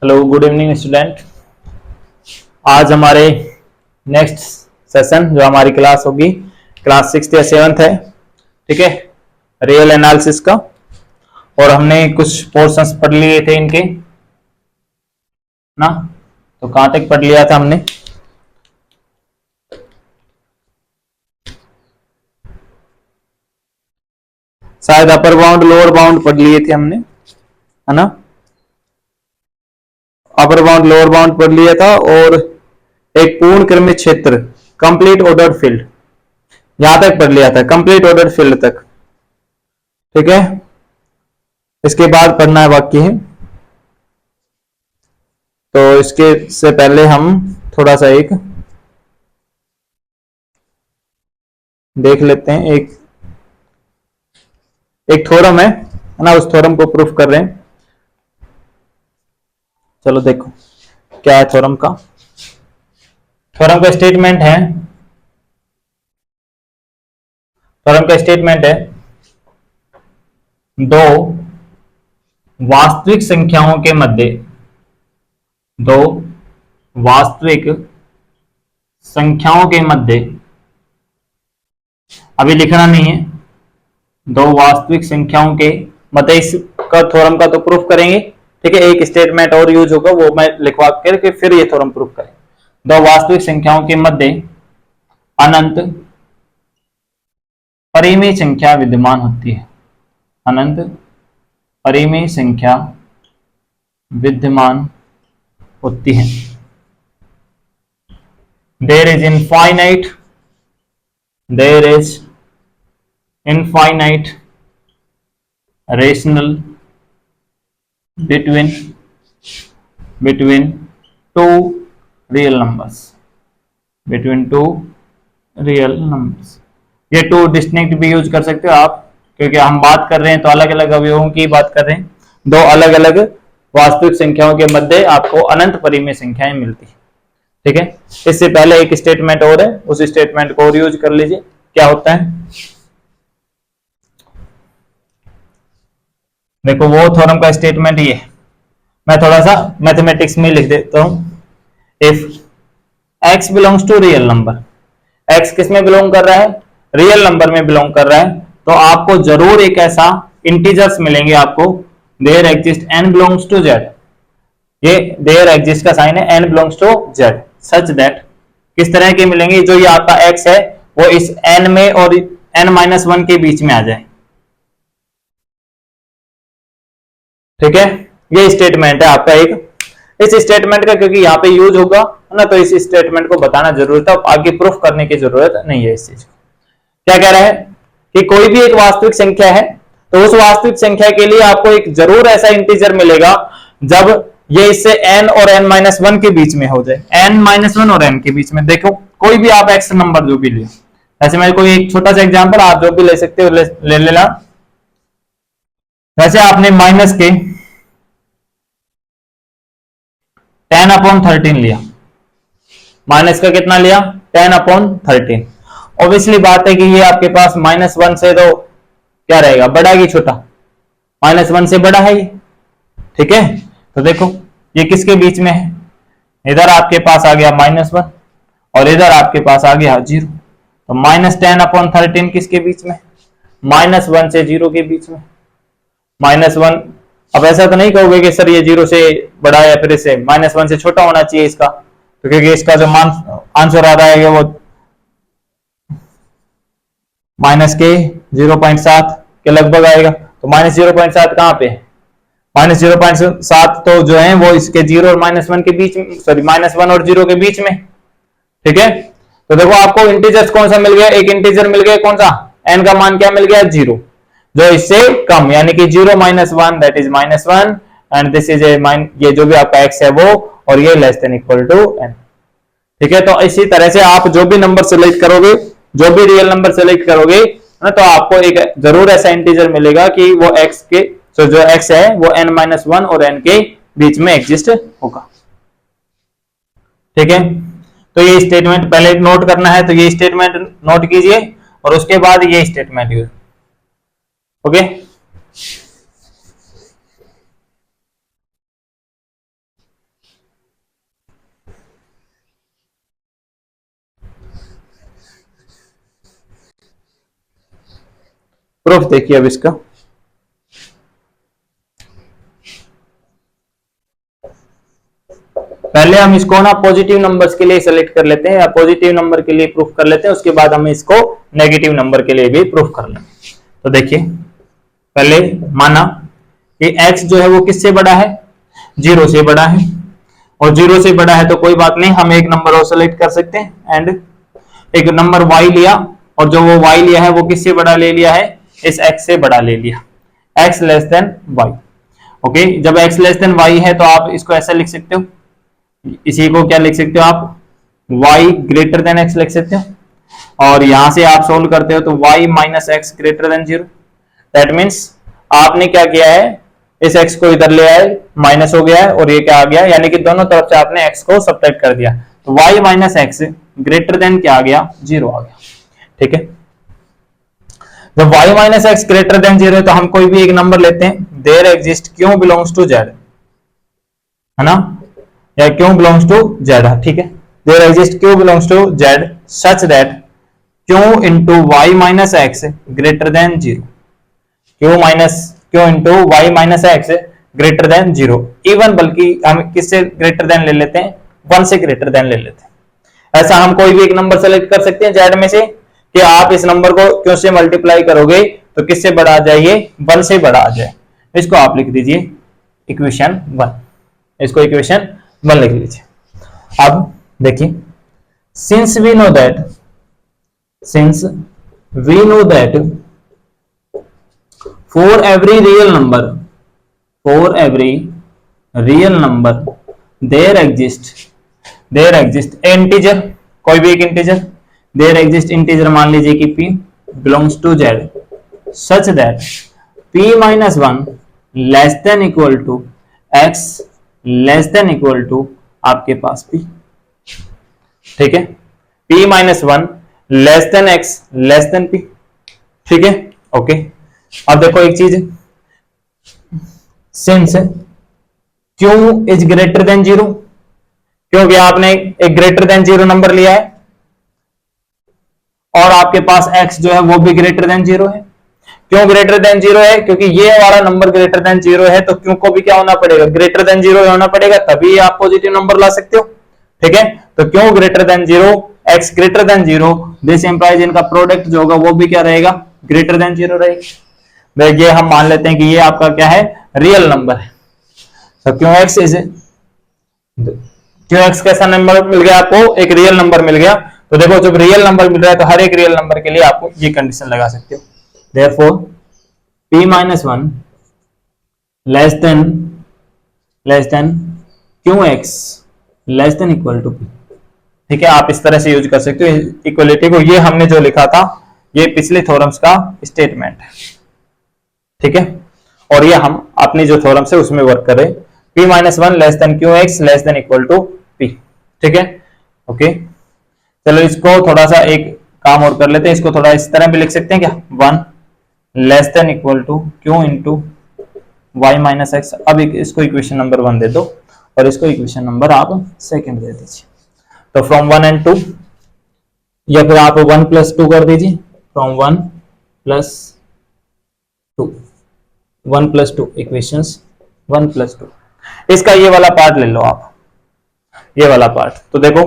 Hello, good evening student. आज हमारे next session जो हमारी क्लास होगी, क्लास 6th या 7th है, ठीक है, रियल एनालिसिस का। और हमने कुछ पोर्शंस पढ़ लिए थे इनके ना, तो कहां तक पढ़ लिया था हमने? शायद अपर बाउंड लोअर बाउंड पढ़ लिए थे हमने, है ना। अपर बाउंड लोअर बाउंड पढ़ लिया था, और एक पूर्ण क्रमिक क्षेत्र कंप्लीट ऑर्डर फील्ड यहां तक पढ़ लिया था, कंप्लीट ऑर्डर फील्ड तक, ठीक है। इसके बाद पढ़ना है बाकी है, तो इसके से पहले हम थोड़ा सा एक देख लेते हैं। एक थ्योरम है ना, उस थ्योरम को प्रूफ कर रहे हैं। चलो देखो क्या है थ्योरम का। थ्योरम का स्टेटमेंट है, दो वास्तविक संख्याओं के मध्य, दो वास्तविक संख्याओं के मध्य, अभी लिखना नहीं है, दो वास्तविक संख्याओं के मध्य, इसका थ्योरम का तो प्रूफ करेंगे, ठीक है। एक स्टेटमेंट और यूज होगा, वो मैं लिखवा करके फिर ये थ्योरम प्रूफ करें। दो वास्तविक संख्याओं के मध्य अनंत परिमेय संख्या विद्यमान होती है, अनंत परिमेय संख्या विद्यमान होती है। There is infinite rational between two real numbers, ये टू डिस्टिंक्ट भी यूज कर सकते हो आप, क्योंकि हम बात कर रहे हैं तो अलग अलग अवयवों की बात कर रहे हैं। दो अलग अलग वास्तविक संख्याओं के मध्य आपको अनंत परिमेय संख्याएं मिलती है, ठीक है। इससे पहले एक स्टेटमेंट और है, उस स्टेटमेंट को और यूज कर लीजिए। क्या होता है देखो, वो थ्योरम का स्टेटमेंट ये, मैं थोड़ा सा मैथमेटिक्स में लिख देता हूं। If x belongs to real number, x किस में बिलोंग कर रहा है? रियल नंबर में बिलोंग कर रहा है, तो आपको जरूर एक ऐसा इंटीजर्स मिलेंगे आपको, there exist n belongs to z, ये देयर एग्जिस्ट का साइन है, n belongs to z, such that, किस तरह के मिलेंगे? जो ये आपका x है वो इस n में और n-1 के बीच में आ जाए, ठीक है। ये स्टेटमेंट है आपका एक। इस स्टेटमेंट का क्योंकि यहाँ पे यूज होगा ना, तो इस स्टेटमेंट को बताना जरूरी था, आगे प्रूफ करने की जरूरत नहीं है इस चीज को। क्या कह रहा है कि कोई भी एक वास्तविक संख्या है, तो उस वास्तविक संख्या के लिए आपको एक जरूर ऐसा इंटीजर मिलेगा जब ये इससे n और n-1 के बीच में हो जाए, n-1 और n के बीच में। देखो कोई भी आप x नंबर जो भी ले, ऐसे मैं कोई एक छोटा सा एग्जांपल आप जो भी ले सकते हो ले लेना। वैसे आपने माइनस के 10/13 लिया, माइनस का कितना लिया? 10/13। ऑब्वियसली बात है कि ये आपके पास -1 से तो क्या रहेगा, बड़ा कि छोटा? -1 से बड़ा है ये, ठीक है। तो देखो ये किसके बीच में है? इधर आपके पास आ गया -1 और इधर आपके पास आ गया 0, तो -10/13 किसके बीच में? -1 से 0 के बीच में। -1, अब ऐसा तो नहीं कहोगे कि सर ये 0 से बड़ा है या फिर इससे -1 से छोटा होना चाहिए इसका, तो क्योंकि इसका जो आंसर आ रहा है वो -0.7 के लगभग आएगा, तो -0.7 कहां पे है? -0.7 तो जो है वो इसके 0 और -1 के बीच में, सॉरी -1 और 0 के बीच में, ठीक है। तो देखो आपको इंटीजर्स कौन सा मिल गया? एक इंटीजर मिल गया, कौन सा? n का मान क्या मिल गया? 0, जो इससे कम, यानी कि 0-1 that is -1 and this is ये जो भी आपका x है वो, और ये less than equal to n, ठीक है। तो इसी तरह से आप जो भी नंबर सेलेक्ट करोगे, जो भी रियल नंबर सेलेक्ट करोगे ना, तो आपको एक जरूर ऐसा इंटीजर मिलेगा कि वो x के, तो जो x है वो n-1 और n के बीच में एग्जिस्ट होगा, ठीक है। तो ये स्टेटमेंट पहले नोट करना है, तो ये स्टेटमेंट नोट कीजिए और उसके बाद ये स्टेटमेंट यूज, ओके। प्रूफ देखिए अब इसका। पहले हम इसको ना पॉजिटिव नंबर्स के लिए सेलेक्ट कर लेते हैं या पॉजिटिव नंबर के लिए प्रूफ कर लेते हैं, उसके बाद हम इसको नेगेटिव नंबर के लिए भी प्रूफ कर लेंगे। तो देखिए पहले माना कि x जो है वो किससे बड़ा है, 0 से बड़ा है, और 0 से बड़ा है तो कोई बात नहीं, हम एक नंबर और सेलेक्ट कर सकते हैं एंड एक नंबर y लिया, और जो वो y लिया है वो किससे बड़ा ले लिया है, इस x से बड़ा ले लिया, x less than y। Okay, जब x लेस देन y है तो आप इसको ऐसा लिख सकते हो, इसी को क्या लिख सकते हो आप, y ग्रेटर देन x लिख सकते हो, और यहां से आप सोल्व करते हो तो y minus x greater than 0। That means आपने क्या किया है, इस x को इधर ले आए, माइनस हो गया है, और ये क्या आ गया, यानी कि दोनों तरफ से आपने x को सब्ट्रैक्ट कर दिया, तो y minus x greater then क्या आ गया, 0 आ गया। ठीक है, जब y minus x greater than 0 है तो हम कोई भी एक नंबर लेते हैं, there exist Q belongs to z, है ना, या क्यों बिलोंग्स टू z। ठीक है, there exist Q belongs to z such that Q into y minus x greater than 0, Q into y minus x greater than 0, even बल्कि हम किससे greater than ले लेते हैं, 1 से ग्रेटर देन ले लेते हैं। ऐसा हम कोई भी एक नंबर सेलेक्ट कर सकते हैं z में से कि आप इस नंबर को क्यों से मल्टीप्लाई करोगे तो किससे बड़ा आ जाए, ये 1 से बड़ा आ जाए। इसको आप लिख दीजिए इक्वेशन 1, इसको इक्वेशन 1 लिख लीजिए। अब देखिए, since we know that for every real number there exists integer, कोई भी एक इंटीजर, there exists इंटीजर मान लीजिए कि p belongs to z such that p minus 1 less than equal to x less than equal to आपके पास p। ठीक है, p minus 1 less than x less than p। ठीक है, ओके। अब देखो एक चीज, सिंस क्यों इज ग्रेटर देन 0, क्योंकि आपने एक ग्रेटर देन 0 नंबर लिया है और आपके पास x जो है वो भी ग्रेटर देन 0 है। क्यों ग्रेटर देन 0 है, क्योंकि ये वाला नंबर ग्रेटर देन 0 है, तो क्यों को भी क्या होना पड़ेगा, ग्रेटर देन 0 होना पड़ेगा, तभी आप पॉजिटिव नंबर ला सकते हो। ठीक है, तो क्यों greater than 0, x greater than 0, this implies इनका प्रोडक्ट जो होगा वो भी क्या रहेगा, ग्रेटर देन 0 रहेगा। ये हम मान लेते हैं कि ये आपका क्या है, रियल नंबर है। तो क्यों x कैसा नंबर मिल गया आपको, एक रियल नंबर मिल गया। तो देखो जब रियल नंबर मिल रहा है तो हर एक रियल नंबर के लिए आपको ये कंडीशन लगा सकते हो, therefore p minus 1 less than qx less than equal to p। ठीक है, आप इस तरह से यूज कर सकते हो इक्वलिटी को। ये हमने जो लिखा था ये पिछले थ्योरम्स का स्टेटमेंट है। ठीक है, और ये हम अपनी जो थ्योरम्स है उसमें वर्क कर रहे हैं, p minus 1 less than qx less than equal to p। ठीक है, ओके। चलो इसको थोड़ा सा एक काम और कर लेते हैं, इसको थोड़ा इस तरह भी लिख सकते हैं क्या, 1 less than equal to q into y minus x. अब इसको इक्वेशन नंबर 1 दे दो और इसको इक्वेशन नंबर आप सेकंड दे दीजिए। तो फ्रॉम 1 and 2, या फिर आप 1 plus 2 कर दीजिए, from 1 plus 2, 1 plus 2 equations 1 plus 2। इसका ये वाला पार्ट ले लो आप, ये वाला पार्ट। तो देखो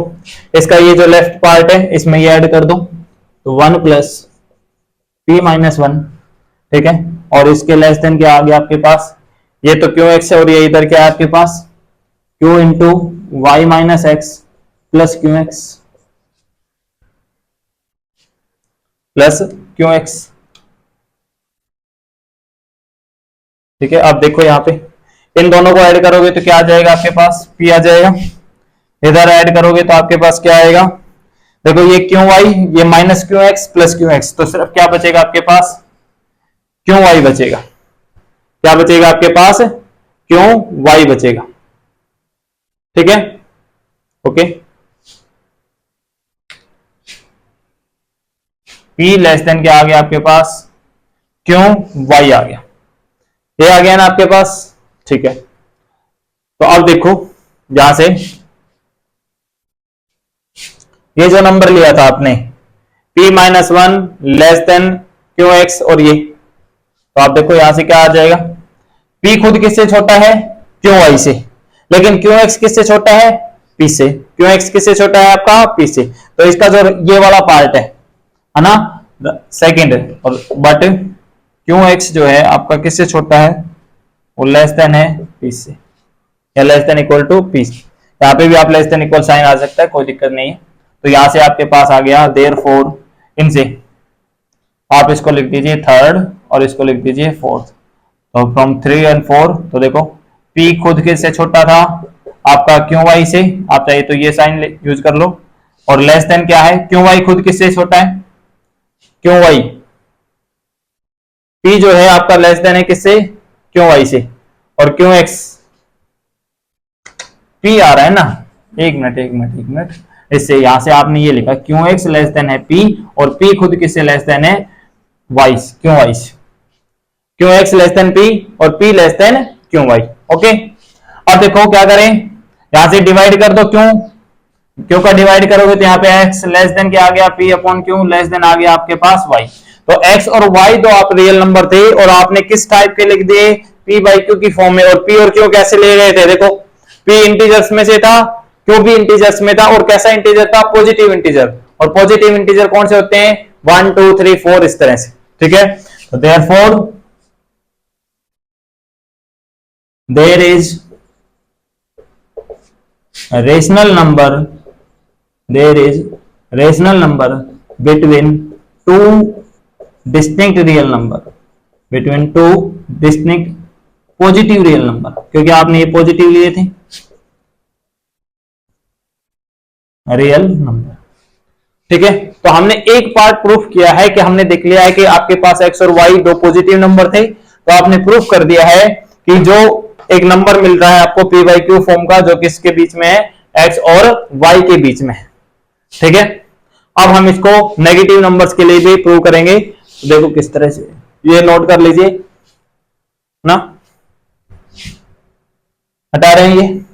इसका ये जो लेफ्ट पार्ट है इसमें ये ऐड कर दो, तो 1 प्लस p माइनस 1। ठीक है, और इसके लेस देन क्या आ गया आपके पास, ये तो क्यू एक्स है और ये इधर क्या है आपके पास, q into y minus x plus q x plus q x. ठीक है, अब देखो यहाँ पे इन दोनों को ऐड करोगे तो क्या आ जाएगा आपके पास, p आ जाएगा। इधर ऐड करोगे तो आपके पास क्या आएगा, देखो ये क्यू वाई, ये minus Q x plus q x, तो सिर्फ क्या बचेगा आपके पास, क्यू वाई बचेगा। क्या बचेगा आपके पास, क्यू वाई बचेगा। ठीक है, ओके। p लेस देन क्या आ गया आपके पास, क्यू वाई आ गया, ये आ गया ना आपके पास। ठीक है, तो अब देखो यहां से ये जो नंबर लिया था आपने p minus 1 less then Q x, और ये तो आप देखो यहां से क्या आ जाएगा, P खुद किससे छोटा है, QY से, लेकिन QX किससे छोटा है, P से। QX किससे छोटा है आपका, P से। तो इसका जो ये वाला पार्ट है ना, सेकंड, और बट QX जो है आपका किससे छोटा है, वो लेस देन है P से, या less than equal to P। यहाँ पे भी आप लेस देन इक्वल साइन आ सकता है, कोई दिक्कत नहीं है। तो यहां से आपके पास आ गया देयरफॉर, इनसे आप इसको लिख दीजिए थर्ड और इसको लिख दीजिए फोर्थ। तो फ्रॉम 3 और 4, तो देखो P खुद किससे छोटा था आपका, QY से। आप चाहिए तो ये साइन यूज कर लो। और लेस देन क्या है, QY खुद किससे छोटा है, QY, P जो है आपका लेस देन है किससे, QY से। और QX, P आ रहा है ना, एक मिनट, इससे यहां से आपने ये लिखा QX लेस देन है P, और P खुद किससे लेस देन है, Y, QY से। QX लेस देन P और P less than QY। Okay, अब देखो क्या करें, यहां से डिवाइड कर दो, क्यों का डिवाइड करोगे तो यहाँ पे x लेस देन क्या आ गया, P upon Q less than आ गया आपके पास y। तो x और y दो आप रियल नंबर थे, और आपने किस टाइप के लिख दिए, P बाई Q की फॉर्म में। और P और Q कैसे ले गए थे, देखो P इंटीजर्स में से था, Q भी इंटीजर्स में था, और कैसा इंटीजर था, पॉजिटिव इंटीजर। और पॉजिटिव इंटीजर कौन से होते हैं, 1 2 3 4 इस तरह से, ठीक है। तो therefore there is rational number, there is rational number between two distinct real number, between two distinct positive real number, क्योंकि आपने ये पॉजिटिव लिए थे रियल नंबर, ठीक है। तो हमने एक पार्ट प्रूफ किया है कि हमने देख लिया है कि आपके पास x और y दो पॉजिटिव नंबर थे, तो आपने प्रूफ कर दिया है कि जो एक नंबर मिल रहा है आपको P बाई Q फॉर्म का, जो किसके बीच में है, x और y के बीच में है, ठीक है। अब हम इसको नेगेटिव नंबर्स के लिए भी प्रूव करेंगे। तो देखो किस तरह से, ये नोट कर लीजिए ना, हटा रहे हैं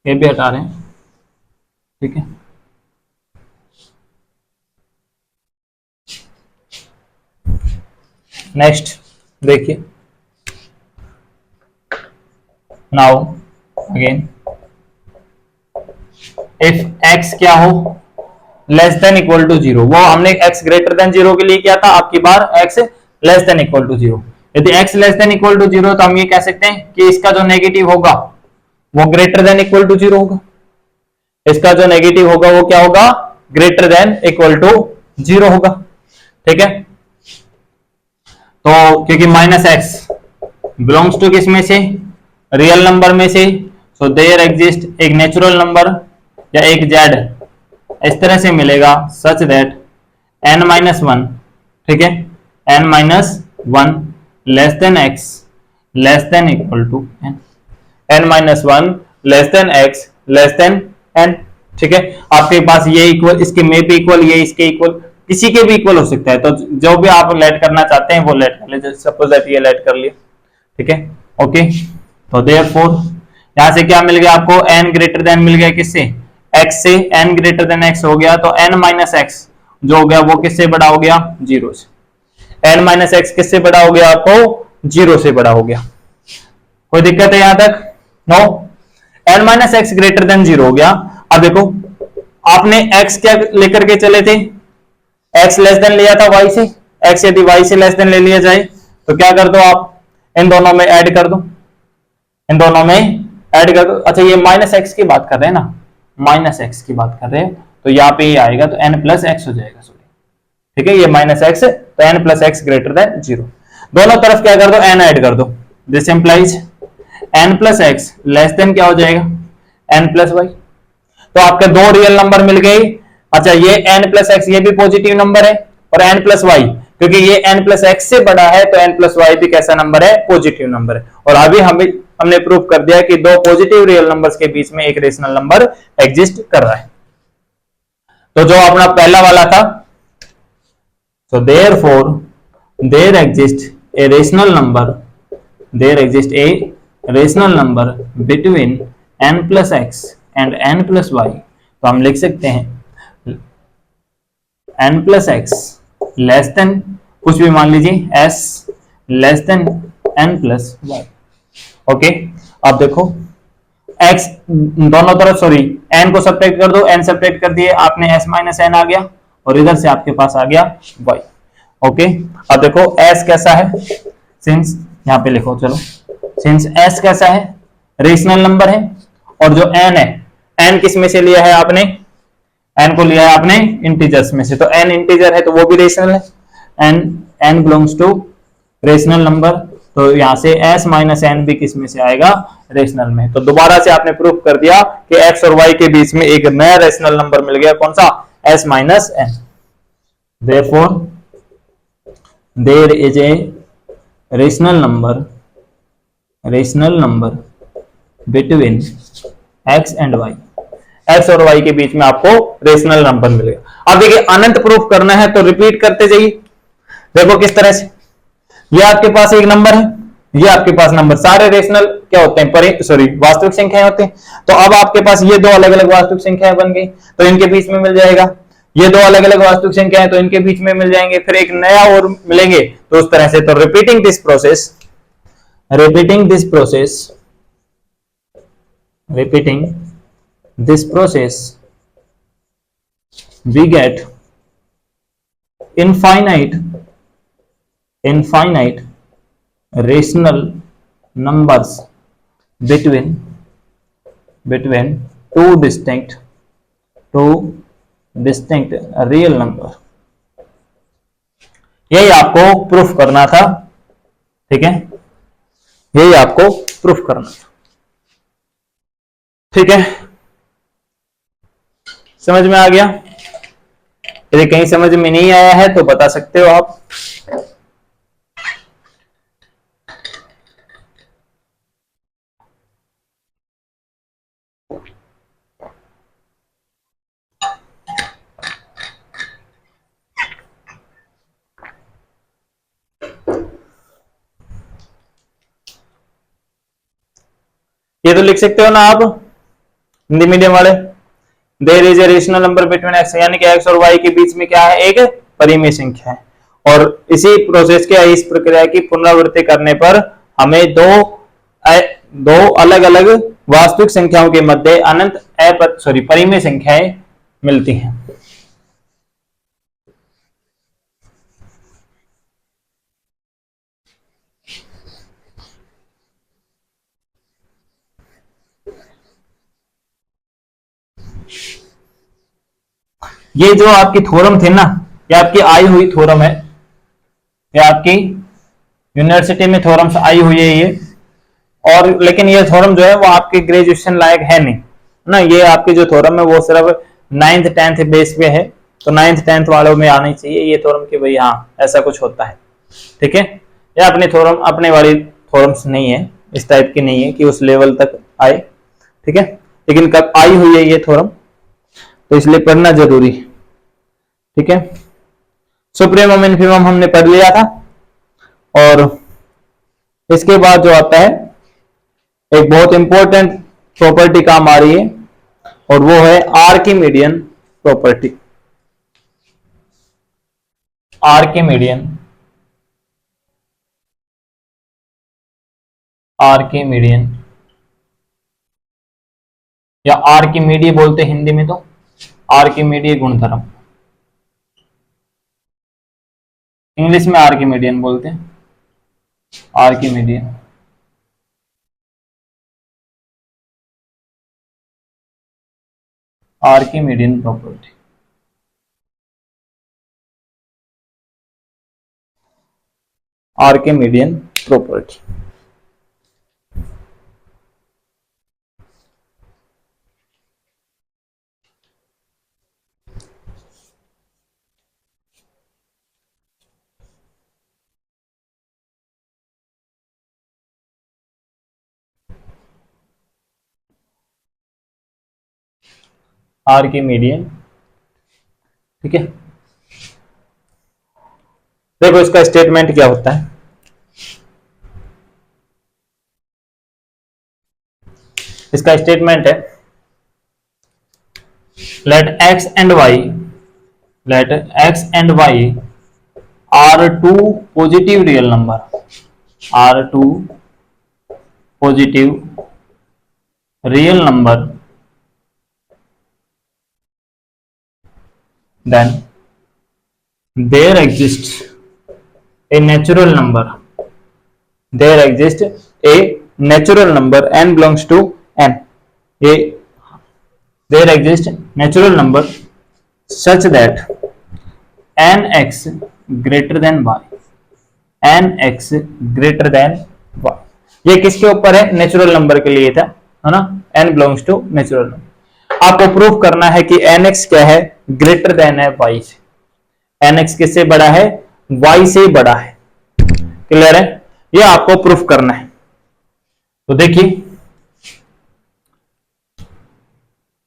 ये भी हटा रहे हैं, ठीक है। नेक्स्ट देखिए, नाउ अगेन इफ x क्या हो, लेस देन इक्वल टू 0, वो हमने x ग्रेटर देन 0 के लिए किया था, आपकी बार x less than equal to 0। यदि x less than equal to 0, तो हम ये कह सकते हैं कि इसका जो नेगेटिव होगा वो ग्रेटर देन इक्वल टू 0 होगा। इसका जो नेगेटिव होगा वो क्या होगा, ग्रेटर देन इक्वल टू 0 होगा, ठीक है। तो क्योंकि माइनस एक्स बिलोंग्स टू किस में से, रियल नंबर में से, सो देयर एग्जिस्ट एक नेचुरल नंबर या एक जेड इस तरह से मिलेगा, सच दैट n माइनस 1, ठीक है, n minus 1 less than x less than equal to n minus 1 less than x less than n, ठीक है। आपके पास ये इक्वल, इसके में भी इक्वल, ये इसके इक्वल, किसी के भी इक्वल हो सकता है। तो जो भी आप लेट करना चाहते हैं वो लेट कर लीजिए, सपोज दैट ये लेट कर लिया, ठीक है, ओके। तो देयरफॉर यहां से क्या मिल गया आपको, n ग्रेटर देन मिल गया किससे, x से, n ग्रेटर देन x हो गया, तो n माइनस x जो हो गया वो किससे बड़ा हो गया, 0 से। n माइनस x किससे बड़ा हो गया, आपको 0 से बड़ा हो गया। कोई दिक्कत है यहां तक, no. n minus x greater than 0 हो गया। अब देखो आपने x क्या लेकर के चले थे, x लेस देन लिया था y से, x यदि y से लेस देन ले लिया जाए तो क्या कर दो आप, इन दोनों में ऐड कर दो, इन दोनों में ऐड कर दो। अच्छा ये माइनस एक्स की बात कर रहे हैं ना, माइनस एक्स की बात कर रहे हैं, तो यहाँ पे ये आएगा तो n प्लस एक्स हो जाएगा, सॉरी, ठीक है, ये माइनस एक्स तो n plus x greater than 0। दोनों तरफ क्या कर दो, n ऐड कर दो, this implies n plus x less then क्या हो जाएगा, n प्लस वाई। तो आपके दो रियल नंबर मिल गए। अच्छा ये n प्लस एक्स ये भी पॉजिटिव नंबर है, और n प्लस वाई क्योंकि ये n प्लस एक्स से बड़ा है तो n प्लस वाई भी कैसा नंबर है, पॉजिटिव नंबर है। और अभी हमने प्रूव कर दिया कि दो पॉजिटिव रियल नंबर्स के बीच में एक रेशनल नंबर एग्जिस्ट कर रहा है। तो जो अपना पहला वाला था, so therefore there exists a rational number, there exists a rational number between n plus x and n plus y। तो हम लिख सकते हैं n plus x less then कुछ भी मान लीजिए s less than n plus y। Okay, अब देखो x दोनों तरफ, सॉरी n को सब्ट्रैक्ट कर दो, n सब्ट्रैक्ट कर दिए आपने, s माइनस n आ गया और इधर से आपके पास आ गया y। ओके, अब देखो s कैसा है, सिंस यहां पे लिखो, चलो सिंस s कैसा है, रेशनल नंबर है, और जो n है, n किस में से लिया है आपने, n को लिया है आपने इंटीजर्स में से, तो n इंटीजर है तो वो भी रेशनल है, n belongs to rational number, तो यहां से s माइनस एन भी किस में से आएगा, रेशनल में। तो दोबारा से आपने प्रूफ कर दिया कि x और y के बीच में एक नया रेशनल नंबर मिल गया, कौन सा, s minus n. Therefore there is a rational number between x and y, x और y के बीच में आपको रेशनल नंबर मिल गया। अब देखिए अनंत प्रूफ करना है तो रिपीट करते जाइए। देखो किस तरह से, ये आपके पास एक नंबर है, ये आपके पास नंबर, सारे रेशनल क्या होते हैं, सॉरी वास्तविक संख्याएं होते हैं। तो अब आपके पास ये दो अलग अलग वास्तविक संख्याएं बन गई, तो इनके बीच में मिल जाएगा, ये दो अलग अलग वास्तविक संख्याएं, तो इनके बीच में मिल जाएंगे, फिर एक नया और मिलेंगे, तो उस तरह से। तो repeating this process we get infinite rational numbers between two distinct real number। यही आपको प्रूफ करना था, ठीक है, यही आपको प्रूफ करना था, ठीक है, समझ में आ गया। यदि कहीं समझ में नहीं आया है तो बता सकते हो आप। ये तो लिख सकते हो ना आप, हिंदी मीडियम वाले, there is a rational number between x, यानी कि एक्स और वाई के बीच में क्या है, एक परिमेय संख्या है। और इसी प्रोसेस के, इस प्रक्रिया की पुनरावृत्ति करने पर हमें दो अलग अलग वास्तविक संख्याओं के मध्य अनंत परिमेय संख्याएं मिलती हैं। ये जो आपकी थ्योरम थे ना, ये आपकी आई हुई थ्योरम है, ये आपकी यूनिवर्सिटी में थ्योरम्स आई हुई है ये, और लेकिन ये थ्योरम जो है वो आपके ग्रेजुएशन लायक है नहीं ना, ये आपकी जो थ्योरम है वो सिर्फ 9th 10th बेस पे है, तो 9th 10th वालों में आनी चाहिए ये थ्योरम कि भाई हाँ ऐसा कुछ होता है, ठीक है। ये अपने थ्योरम, अपने वाली थ्योरम्स नहीं है, इस टाइप की नहीं है कि उस लेवल तक आए, ठीक है, लेकिन कब आई हुई है ये थ्योरम, तो इसलिए पढ़ना जरूरी है, ठीक है। सुप्रीमम इन्फीमम हमने पढ़ लिया था, और इसके बाद जो आता है एक बहुत इंपॉर्टेंट प्रॉपर्टी काम आ रही है, और वो है आर्किमिडियन प्रॉपर्टी। आर्किमिडियन या आर्किमीडीय बोलते हैं हिंदी में, तो आर्किमीडीय गुणधर्म, इंग्लिश में आर्किमिडियन बोलते हैं, Archimedean. Archimedean property, Archimedean property. Archimedean ठीक है, देखो इसका स्टेटमेंट क्या होता है। इसका स्टेटमेंट है late x and y are two positive real number, are two positive real number, then there exists a natural number, there exists a natural number n belongs to n, a there exists natural number such that nx greater than y, nx greater than y। ये किसके ऊपर है? Natural number के लिए था, है ना, n belongs to natural number. आपको प्रूफ करना है कि nx क्या है? ग्रेटर देन है y से। nx किससे बड़ा है? y से बड़ा है। क्लियर है? ये आपको प्रूफ करना है। तो देखिए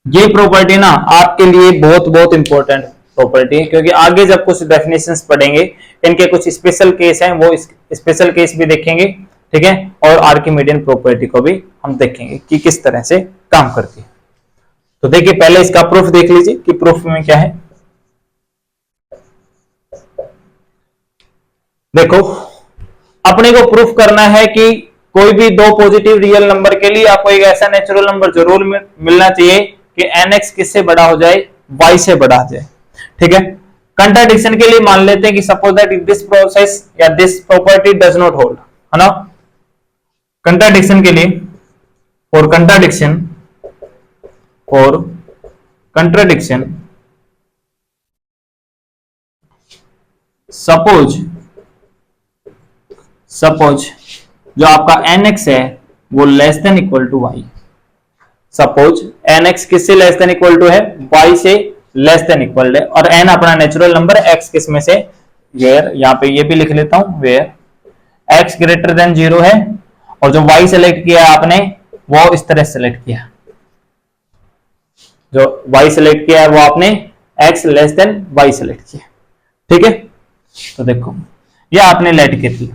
ये प्रॉपर्टी ना आपके लिए बहुत बहुत इंपॉर्टेंट प्रॉपर्टी है, क्योंकि आगे जब कुछ डेफिनेशंस पढ़ेंगे इनके कुछ स्पेशल केस हैं, वो स्पेशल केस भी देखेंगे, ठीक है, और आर्किमिडियन प्रॉपर्टी को भी हम देखेंगे कि किस तरह से काम करती है। तो देखिए पहले इसका प्रूफ देख लीजिए कि प्रूफ में क्या है। देखो अपने को प्रूफ करना है कि कोई भी दो पॉजिटिव रियल नंबर के लिए आपको एक ऐसा नेचुरल नंबर जरूर मिलना चाहिए कि nx किससे बड़ा हो जाए? y से बड़ा हो जाए। ठीक है, कंट्राडिक्शन के लिए मान लेते हैं कि सपोज दैट दिस प्रोसेस या this property does not hold, है ना। कंट्राडिक्शन के लिए फॉर कंट्राडिक्शन सपोज जो आपका nx है वो less than equal to y। Suppose nx किससे लेस देन इक्वल टू है? y से लेस देन इक्वल है, और n अपना नेचुरल नंबर है, x किस में से? वेयर, यहां पे ये भी लिख लेता हूं, वेयर x ग्रेटर देन 0 है, और जो y सेलेक्ट किया आपने वो इस तरह सेलेक्ट किया, जो y सेलेक्ट किया है वो आपने x less than y select किया। ठीक है, तो देखो ये आपने लेट के थी,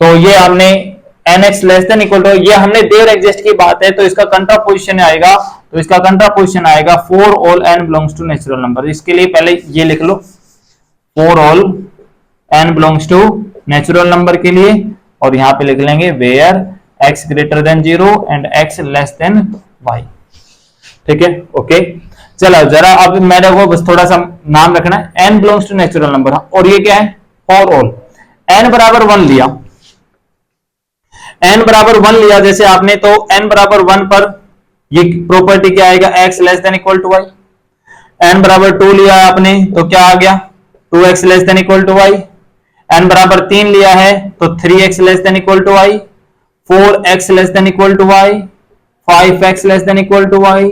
तो ये हमने nx less than equal to, ये हमने देयर एग्जिस्ट की बात है, तो इसका कंट्रापोजिशन आएगा, तो इसका कंट्रापोजिशन आएगा for all n belongs to natural number. इसके लिए पहले ये लिख लो, for all n belongs to natural number के लिए, और यहां पे लिख लेंगे where x greater than 0 and x less than y। ठीक है, ओके। चलो जरा अब मेरे को बस थोड़ा सा नाम रखना है, n belongs to natural number, और ये क्या है? फॉर ऑल n बराबर 1 लिया, n बराबर 1 लिया जैसे आपने, तो n बराबर 1 पर ये प्रॉपर्टी क्या आएगा? x less than equal to y। n बराबर 2 लिया आपने तो क्या आ गया? 2x less than equal to y। n बराबर 3 लिया है तो 3x less than equal to y, 4x less than equal to y, 5x less than equal to y,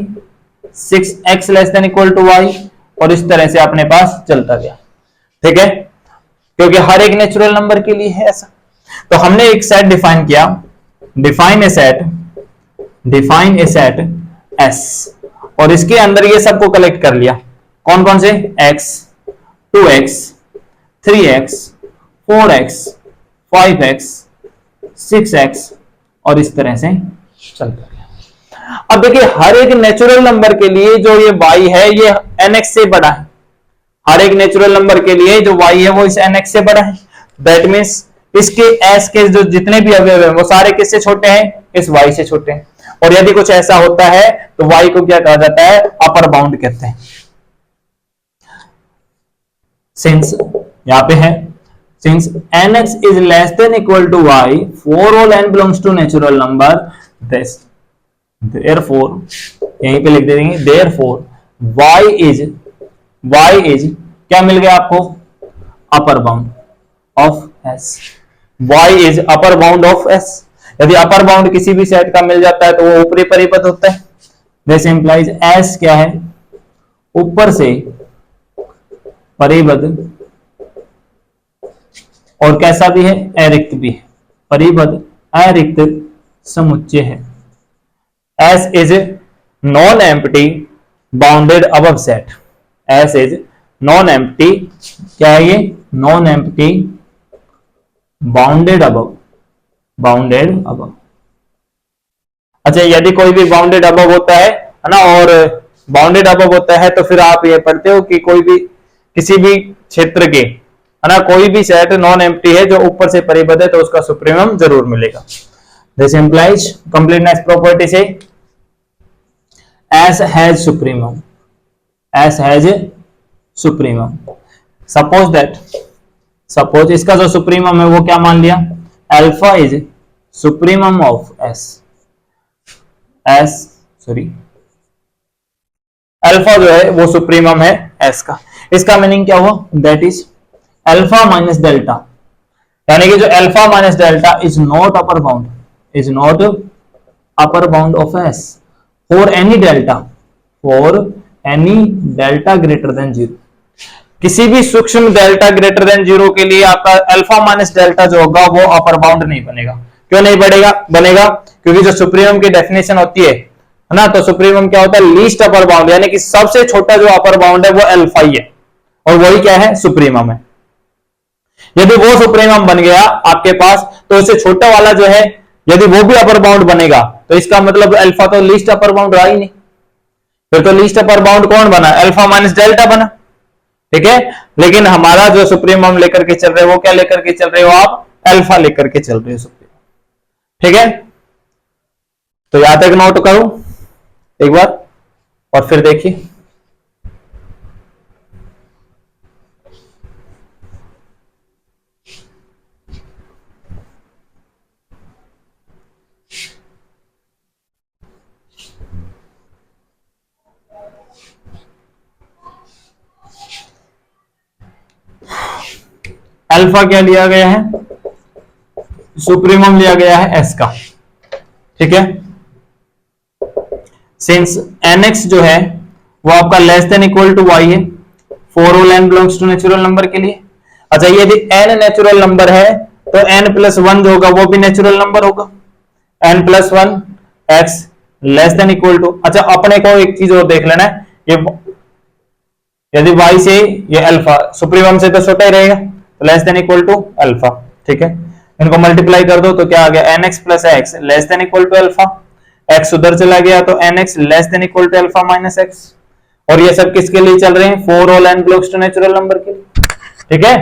6x less than equal to y, और इस तरह से अपने पास चलता गया। ठीक है, क्योंकि हर एक नेचुरल नंबर के लिए है ऐसा। तो हमने एक सेट डिफाइन किया, डिफाइन ए सेट S, और इसके अंदर ये सबको कलेक्ट कर लिया। कौन कौन से? x, 2x, 3x, 4x, 5x, 6x, और इस तरह से चलता गया। अब देखिए हर एक नेचुरल नंबर के लिए जो ये y है ये nx से बड़ा है, हर एक नेचुरल नंबर के लिए जो y है वो इस nx से बड़ा है। दैट मीन्स इसके s के जो जितने भी अवयव हैं वो सारे किससे छोटे हैं? इस y से छोटे हैं। और यदि कुछ ऐसा होता है तो y को क्या कहा जाता है? अपर बाउंड कहते हैं। सिंस यहां पे है, since nx is less than equal to y for all n belongs to natural number, this therefore यहीं पे लिख देंगे, देयरफॉर y इज क्या मिल गया आपको? Upper bound of s। y is upper bound of s। यदि अपर बाउंड किसी भी सेट का मिल जाता है तो वो ऊपरी परिपथ होता है। दिस इंप्लाइज s क्या है? ऊपर से परिबद्ध, और कैसा भी है? अरिक्त भी है, परिबद्ध अरिक्त समुच्चय है। S is non-empty bounded above set, S is non empty, क्या है ये, non empty bounded above, bounded above. अच्छा, यदि कोई भी बाउंडेड अबव होता है ना, और बाउंडेड अबव होता है तो फिर आप ये पढ़ते हो कि कोई भी किसी भी क्षेत्र के, है ना, कोई भी सेट नॉन एम्प्टी है जो ऊपर से परिबद्ध है तो उसका सुप्रीमम जरूर मिलेगा। दिस इंप्लाइज कंप्लीटनेस प्रॉपर्टी से S has supremum, S has supremum. Suppose that, suppose इसका जो सुप्रीमम है वो क्या मान लिया, alpha is supremum of S, S sorry alpha जो है वो सुप्रीमम है एस का। इसका मीनिंग क्या हुआ, that is alpha minus delta, यानी कि जो alpha minus delta is not upper bound, is not upper bound of S for any delta, for any delta greater than zero. किसी भी सूक्ष्म डेल्टा ग्रेटर देन जीरो के लिए आपका alpha minus delta जो होगा वो अपर बाउंड नहीं बनेगा। क्यों नहीं बनेगा, बनेगा क्योंकि जो सुप्रीमम की डेफिनेशन होती है ना, तो सुप्रीमम क्या होता है, लीस्ट अपर बाउंड, यानी कि सबसे छोटा जो अपर बाउंड है वो अल्फा ही है, और वही क्या है, सुप्रीमम है। यदि वो सुप्रीमम बन गया आपके पास, तो उससे छोटा वाला जो है यदि वो भी अपर बाउंड बनेगा तो इसका मतलब अल्फा तो लीस्ट अपर बाउंड रहा ही नहीं, फिर तो लीस्ट अपर बाउंड कौन बना, अल्फा माइनस डेल्टा बना। ठीक है, लेकिन हमारा जो सुप्रीमम लेकर के चल रहे हो वो क्या लेकर के चल रहे हो आप, अल्फा लेकर के चल रहे हो सुप्रीमम। ठीक है, तो यहां तक नोट करो एक बार और फिर देखिए। अल्फा क्या लिया गया है, सुप्रीमम लिया गया है एस का। ठीक है, सिंस nx जो है वो आपका less than equal to y है for all n belongs to natural number के लिए। अच्छा, यदि n नेचुरल नंबर है तो n प्लस वन जो होगा वो भी नेचुरल नंबर होगा, n plus one x less than equal to. अच्छा, अपने को एक चीज और देख लेना है, ये यदि y से ये अल्फा सुप्रीमम से तो छोटा ही रहेगा, तो less than equal to alpha. ठीक है, इनको मल्टीप्लाई कर दो तो क्या आ गया, nx plus x less than equal to alpha, x उधर चला गया तो nx less than equal to alpha minus x. और ये सब किसके लिए चल रहे हैं, for all n belongs to natural number के लिए। ठीक है,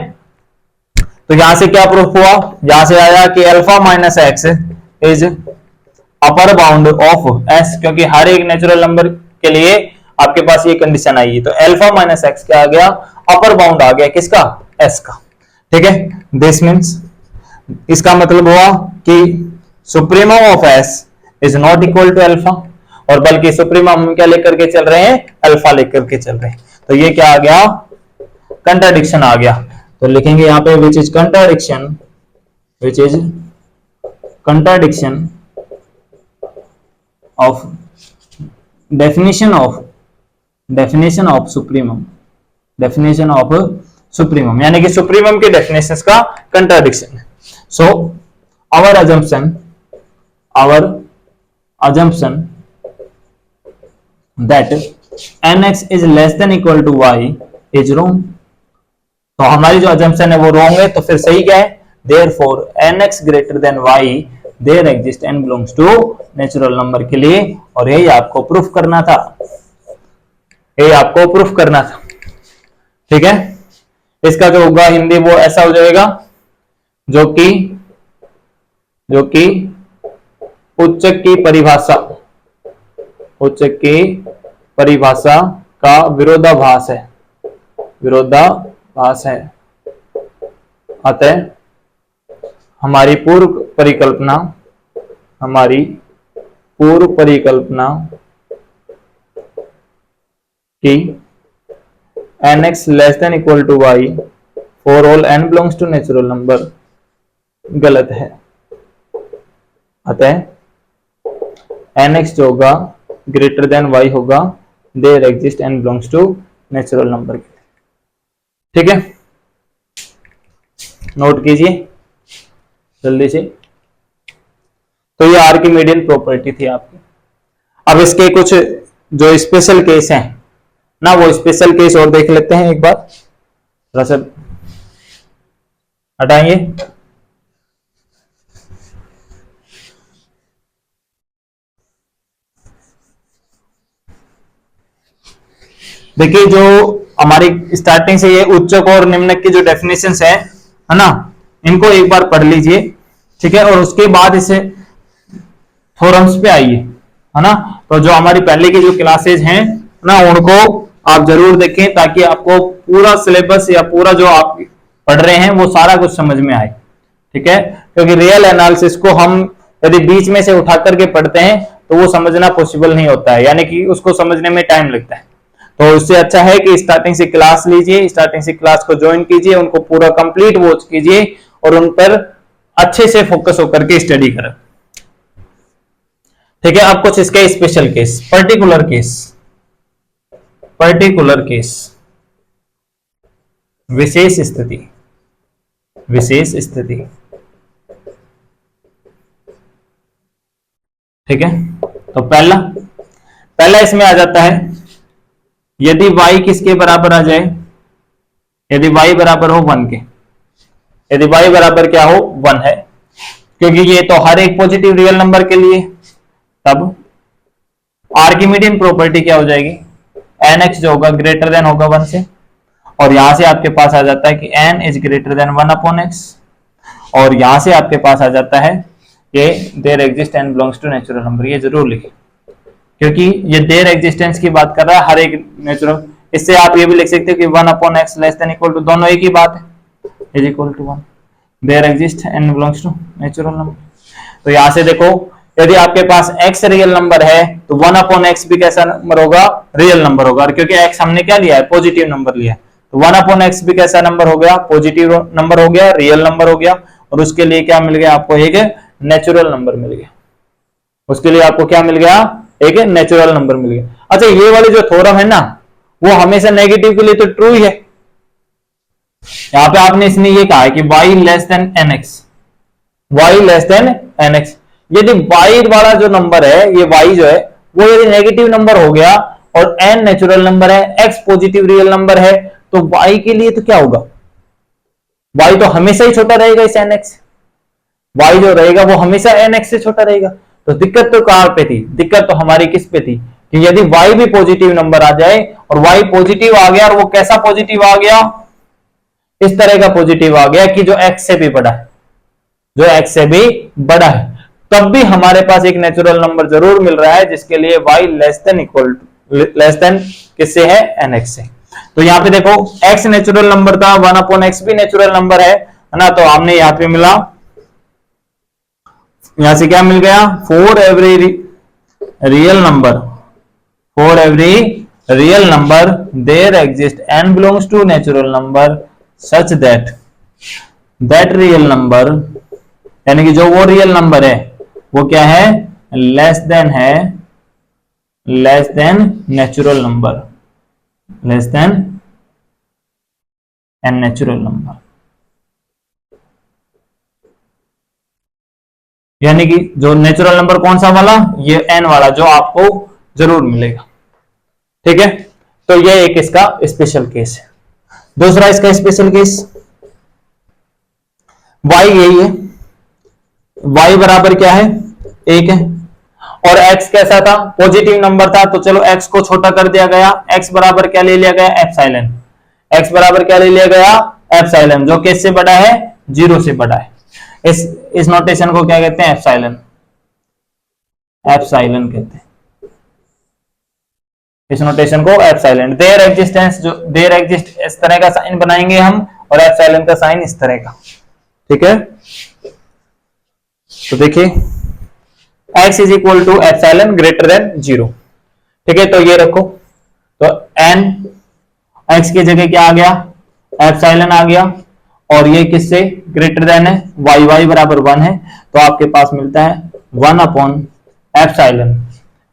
तो यहां से क्या प्रूफ हुआ, यहां से आया कि alpha minus x is upper bound of s, क्योंकि हर एक नेचुरल नंबर के लिए आपके पास ये कंडीशन आई है, तो अल्फा माइनस एक्स क्या आ गया, अपर बाउंड आ गया किसका, s का। ठीक है, दिस मीन्स, इसका मतलब हुआ कि supremum of s is not equal to alpha, और बल्कि सुप्रीमम हम क्या लेकर के चल रहे हैं, अल्फा लेकर के चल रहे हैं। तो ये क्या आ गया, कंट्राडिक्शन आ गया। तो लिखेंगे यहां पे which is contradiction, which is contradiction of definition of supremum, definition of supremum, यानी कि सुप्रीमम के डेफिनेशंस का कंट्राडिक्शन है। So our assumption that nx is less than equal to y is wrong। तो हमारी जो assumption है वो wrong है, तो फिर सही क्या है, therefore nx greater than y there exist n belongs to natural number के लिए, और यही आपको प्रूफ करना था, यही आपको प्रूफ करना था। ठीक है, इसका जो होगा हिंदी वो ऐसा हो जाएगा, जो कि उच्चक की परिभाषा, उच्चक की परिभाषा का विरोधाभास है, विरोधाभास है। अतः हमारी पूर्व परिकल्पना कि nx less than equal to y for all n belongs to natural number गलत है। अतः nx जो होगा ग्रेटर देन y होगा, there exist n belongs to natural number के। ठीक है, नोट कीजिए जल्दी से। तो ये आर्किमिडियन प्रॉपर्टी थी आपकी। अब इसके कुछ जो स्पेशल केस हैं ना, वो स्पेशल केस और देख लेते हैं एक बार, थोड़ा सा हटाएंगे। देखिए जो हमारी स्टार्टिंग से ये उच्चक और निम्नक की जो डेफिनेशंस है ना, इनको एक बार पढ़ लीजिए, ठीक है, और उसके बाद इसे थ्योरम्स पे आइए, है ना। तो जो हमारी पहले की जो क्लासेज हैं ना, उनको आप जरूर देखें ताकि आपको पूरा सिलेबस या पूरा जो आप पढ़ रहे हैं वो सारा कुछ समझ में आए, ठीक है। क्योंकि रियल एनालिसिस को हम यदि बीच में से उठा करके पढ़ते हैं तो वो समझना पॉसिबल नहीं होता है, यानी कि उसको समझने में टाइम लगता है। तो उससे अच्छा है कि स्टार्टिंग से क्लास लीजिए, स्टार्टिंग से क्लास को ज्वाइन कीजिए, उनको पूरा कंप्लीट वॉच कीजिए और उन पर अच्छे से फोकस होकर के स्टडी करें, ठीक है। अब कुछ इसके special case, particular case, particular case, विशेष स्थिति, विशेष स्थिति, ठीक है। तो पहला पहला इसमें आ जाता है, यदि y किसके बराबर आ जाए, यदि y बराबर हो 1 के, यदि y बराबर क्या हो 1 है, क्योंकि ये तो हर एक पॉजिटिव रियल नंबर के लिए, तब आर्किमिडियन प्रॉपर्टी क्या हो जाएगी, nx जो होगा ग्रेटर देन होगा 1 से, और यहां से आपके पास आ जाता है कि n is greater than 1/x, और यहां से आपके पास आ जाता है ये there exist n belongs to natural number, ये जरूर लिखें क्योंकि ये देयर एग्जिस्टेंस की बात कर रहा है हर एक नेचुरल। इससे आप ये भी लिख सकते हो कि 1/x less than equal to, दोनों एक ही बात है, is equal to 1, there exist n belongs to natural number. तो यहां से देखो, यदि आपके पास x रियल नंबर है तो 1/x भी कैसा नंबर होगा, रियल नंबर होगा, क्योंकि x हमने क्या लिया है, पॉजिटिव नंबर लिया है, तो 1/x भी कैसा नंबर हो गया, पॉजिटिव नंबर हो गया, रियल नंबर हो गया, और उसके लिए क्या मिल गया आपको, एक नेचुरल नंबर मिल गया, उसके लिए आपको क्या मिल गया, एक नेचुरल नंबर मिल गया। अच्छा, ये वाली जो थ्योरम है ना, वो हमेशा नेगेटिव के लिए तो ट्रू ही है। यहां पे आपने इसने ये कहा है कि y less than nx, y less than nx, यदि y वाला जो नंबर है, ये y जो है वो यदि नेगेटिव नंबर हो गया और n नेचुरल नंबर है, x पॉजिटिव रियल नंबर है, तो y के लिए तो क्या होगा, y तो हमेशा ही छोटा रहेगा इस nx, y जो रहेगा वो हमेशा nx से छोटा रहेगा। तो दिक्कत तो कहां पे थी, दिक्कत तो हमारी किस पे थी कि यदि y भी पॉजिटिव नंबर आ जाए, और y पॉजिटिव आ गया, और वो कैसा पॉजिटिव आ गया, इस तरह का पॉजिटिव आ गया कि जो x से भी बड़ा है, जो x से भी बड़ा है, तब भी हमारे पास एक नेचुरल नंबर जरूर मिल रहा है जिसके लिए y less than equal less than किससे है, nx से। तो यहाँ पे देखो x नेचुरल नंबर था, 1/x भी नेचुरल नंबर है ना, तो हमने यहाँ पे मिला, यहां से क्या मिल गया, for every real number, for every real number there exist n belongs to natural number such that that real number, यानी कि जो वो रियल नंबर है वो क्या है, लेस देन है, less than natural number, less than n natural number, यानी कि जो नेचुरल नंबर कौन सा वाला, ये n वाला जो आपको जरूर मिलेगा, ठीक है। तो ये एक इसका स्पेशल केस है। दूसरा इसका स्पेशल केस, y यही है, y बराबर क्या है, 1 है, और x कैसा था, पॉजिटिव नंबर था, तो चलो x को छोटा कर दिया गया, x बराबर क्या ले लिया गया, एप्सिलॉन, x बराबर क्या ले लिया गया, एप्सिलॉन, जो किससे बड़ा है, 0 से बड़ा है। इस नोटेशन को क्या कहते हैं, एप्सिलॉन, एप्सिलॉन कहते हैं इस नोटेशन को, एप्सिलॉन। देयर एग्जिस्टेंस, जो देयर एग्जिस्ट इस तरह का साइन बनाएंगे हम, और एप्सिलॉन का साइन इस तरह का, ठीक है। तो देखिए x is equal to epsilon greater than 0, ठीक है। तो ये रखो, तो n x की जगह क्या आ गया, एप्सिलॉन आ गया, और ये किससे ग्रेटर देन है, y बराबर 1 है, तो आपके पास मिलता है 1/एप्सिलॉन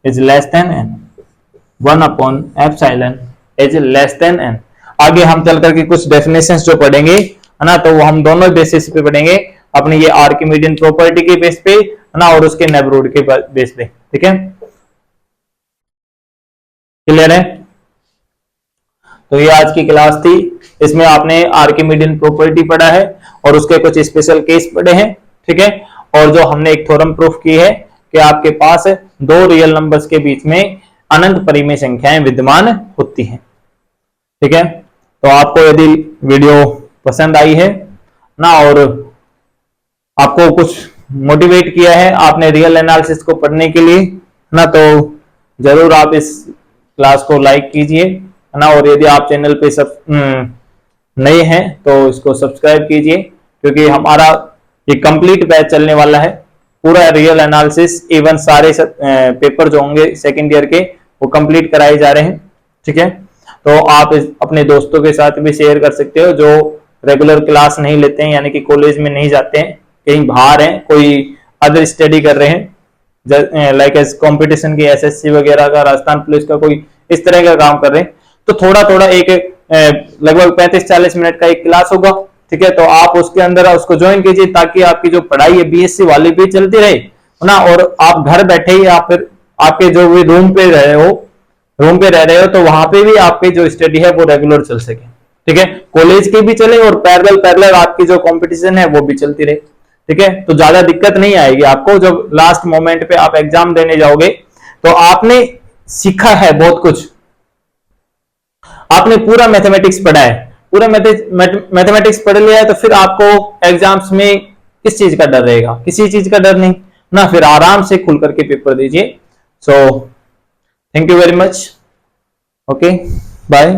इज लेस देन n, 1/एप्सिलॉन इज लेस देन n। आगे हम चल करके कुछ डेफिनेशंस जो पढ़ेंगे, है ना, तो वो हम दोनों बेसिस पे पढ़ेंगे, अपने ये आर्किमिडियन प्रॉपर्टी के बेस पे, है ना, और उसके नेबरहुड के बेस पे, ठीक है, क्लियर है। तो ये आज की क्लास थी। इसमें आपने आर्किमिडियन प्रॉपर्टी पढ़ा है और उसके कुछ स्पेशल केस पढ़े हैं, ठीक है। और जो हमने एक थ्योरम प्रूफ की है कि आपके पास दो रियल नंबर्स के बीच में अनंत परिमेय संख्याएं विद्यमान होती हैं, ठीक है। तो आपको यदि वीडियो पसंद आई है ना और आपको कुछ मोटिवेट किया है आपने रियल एनालिसिस को पढ़ने के लिए ना, तो जरूर आप इस क्लास को लाइक कीजिए ना। और यदि आप चैनल पे सब नए हैं तो इसको सब्सक्राइब कीजिए, क्योंकि हमारा ये कंप्लीट बैच चलने वाला है। पूरा रियल एनालिसिस इवन सारे पेपर जो होंगे सेकेंड ईयर के वो कंप्लीट कराए जा रहे हैं, ठीक है। तो आप अपने दोस्तों के साथ भी शेयर कर सकते हो जो रेगुलर क्लास नहीं लेते हैं, यानी कि कॉलेज में नहीं जाते हैं, कहीं बाहर हैं, कोई अदर स्टडी कर रहे हैं, लाइक एस कंपटीशन की एसएससी वगैरह का, राजस्थान पुलिस का, कोई इस तरह का काम कर रहे हैं। तो थोड़ा थोड़ा एक लगभग 35-40 मिनट का एक क्लास होगा, ठीक है। तो आप उसके अंदर उसको ज्वाइन कीजिए ताकि आपकी जो पढ़ाई है बीएससी वाली भी चलती रहे ना, और आप घर बैठे ही या फिर आपके जो भी रूम पे रह रहे हो तो वहां पे भी आपकी जो स्टडी है वो रेगुलर चल सके, ठीक है। कॉलेज की भी चले और पैरेलल आपकी जो कंपटीशन है वो भी चलती रहे, ठीक है। तो ज्यादा दिक्कत नहीं आएगी आपको जब लास्ट मोमेंट पे आप एग्जाम देने जाओगे। तो आपने सीखा है बहुत कुछ, आपने पूरा मैथमेटिक्स पढ़ा है, पूरा मैथमेटिक्स पढ़ लिया है, तो फिर आपको एग्जाम्स में किस चीज का डर रहेगा? किसी चीज का डर नहीं ना। फिर आराम से खुल करके पेपर दीजिए। So thank you very much, okay, bye.